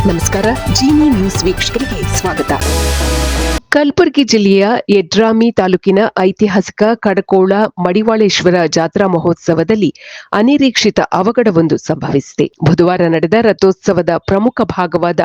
ನಮಸ್ಕಾರ. ಜೀನಿ ನ್ಯೂಸ್ ವೀಕ್ಷಕರಿಗೆ ಸ್ವಾಗತ. ಕಲಬುರಗಿ ಜಿಲ್ಲೆಯ ಯಡ್ರಾಮಿ ತಾಲೂಕಿನ ಐತಿಹಾಸಿಕ ಕಡಕೋಳ ಮಡಿವಾಳೇಶ್ವರ ಜಾತ್ರಾ ಮಹೋತ್ಸವದಲ್ಲಿ ಅನಿರೀಕ್ಷಿತ ಅವಘಡವೊಂದು ಸಂಭವಿಸಿದೆ. ಬುಧವಾರ ನಡೆದ ರಥೋತ್ಸವದ ಪ್ರಮುಖ ಭಾಗವಾದ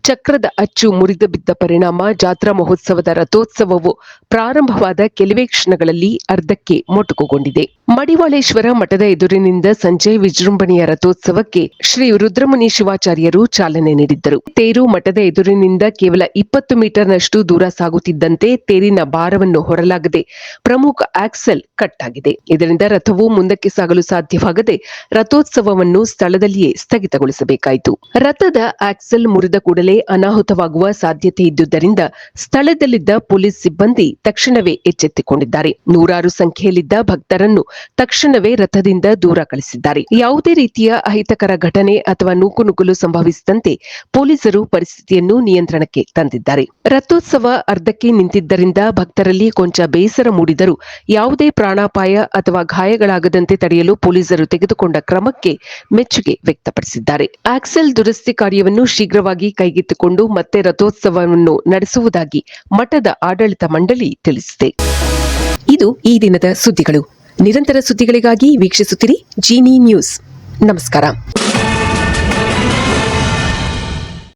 ಚಕ್ರದ ಅಚ್ಚು ಮುರಿದು ಬಿದ್ದ ಪರಿಣಾಮ ಜಾತ್ರಾ ಮಹೋತ್ಸವದ ರಥೋತ್ಸವವು ಪ್ರಾರಂಭವಾದ ಕೆಲವೇ ಕ್ಷಣಗಳಲ್ಲಿ ಅರ್ಧಕ್ಕೆ ಮೊಟಕುಗೊಂಡಿದೆ. ಮಡಿವಾಳೇಶ್ವರ ಮಠದ ಎದುರಿನಿಂದ ಸಂಜೆ ವಿಜೃಂಭಣೆಯ ರಥೋತ್ಸವಕ್ಕೆ ಶ್ರೀ ರುದ್ರಮುನಿ ಶಿವಾಚಾರ್ಯರು ಚಾಲನೆ ನೀಡಿದ್ದರು. ತೇರು ಮಠದ ಎದುರಿನಿಂದ ಕೇವಲ 20 ಮೀಟರ್ನಷ್ಟು ದೂರ ಸಾಗುತ್ತಿದ್ದಂತೆ ತೇರಿನ ಭಾರವನ್ನು ಹೊರಲಾಗದೆ ಪ್ರಮುಖ ಆಕ್ಸೆಲ್ ಕಟ್ ಆಗಿದೆ. ಇದರಿಂದ ರಥವು ಮುಂದಕ್ಕೆ ಸಾಗಲು ಸಾಧ್ಯವಾಗದೆ ರಥೋತ್ಸವವನ್ನು ಸ್ಥಳದಲ್ಲಿಯೇ ಸ್ಥಗಿತಗೊಳಿಸಬೇಕಾಯಿತು. ರಥದ ಆಕ್ಸೆಲ್ ಮುರಿದ ಕೂಡಲೇ ಅನಾಹುತವಾಗುವ ಸಾಧ್ಯತೆ ಇದ್ದುದರಿಂದ ಸ್ಥಳದಲ್ಲಿದ್ದ ಪೊಲೀಸ್ ಸಿಬ್ಬಂದಿ ತಕ್ಷಣವೇ ಎಚ್ಚೆತ್ತುಕೊಂಡಿದ್ದಾರೆ. ನೂರಾರು ಸಂಖ್ಯೆಯಲ್ಲಿದ್ದ ಭಕ್ತರನ್ನು ತಕ್ಷಣವೇ ರಥದಿಂದ ದೂರ ಕಳಿಸಿದ್ದಾರೆ. ಯಾವುದೇ ರೀತಿಯ ಅಹಿತಕರ ಘಟನೆ ಅಥವಾ ನೂಕುನುಗ್ಗಲು ಸಂಭವಿಸಿದಂತೆ ಪೊಲೀಸರು ಪರಿಸ್ಥಿತಿಯನ್ನು ನಿಯಂತ್ರಣಕ್ಕೆ ತಂದಿದ್ದಾರೆ. ರಥೋತ್ಸವ ಅರ್ಧಕ್ಕೆ ನಿಂತಿದ್ದರಿಂದ ಭಕ್ತರಲ್ಲಿ ಕೊಂಚ ಬೇಸರ ಮೂಡಿದರೂ ಯಾವುದೇ ಪ್ರಾಣಾಪಾಯ ಅಥವಾ ಗಾಯಗಳಾಗದಂತೆ ತಡೆಯಲು ಪೊಲೀಸರು ತೆಗೆದುಕೊಂಡ ಕ್ರಮಕ್ಕೆ ಮೆಚ್ಚುಗೆ ವ್ಯಕ್ತಪಡಿಸಿದ್ದಾರೆ. ಆಕ್ಸೆಲ್ ದುರಸ್ತಿ ಕಾರ್ಯವನ್ನು ಶೀಘ್ರವಾಗಿ ಕೈಗೆತ್ತಿಕೊಂಡು ಮತ್ತೆ ರಥೋತ್ಸವವನ್ನು ನಡೆಸುವುದಾಗಿ ಮಠದ ಆಡಳಿತ ಮಂಡಳಿ ತಿಳಿಸಿದೆ. ಇದು ಈ ದಿನದ ಸುದ್ದಿಗಳು. ನಿರಂತರ ಸುದ್ದಿಗಳಿಗಾಗಿ ವೀಕ್ಷಿಸುತ್ತಿರಿ ಜೀನಿ ನ್ಯೂಸ್. ನಮಸ್ಕಾರ.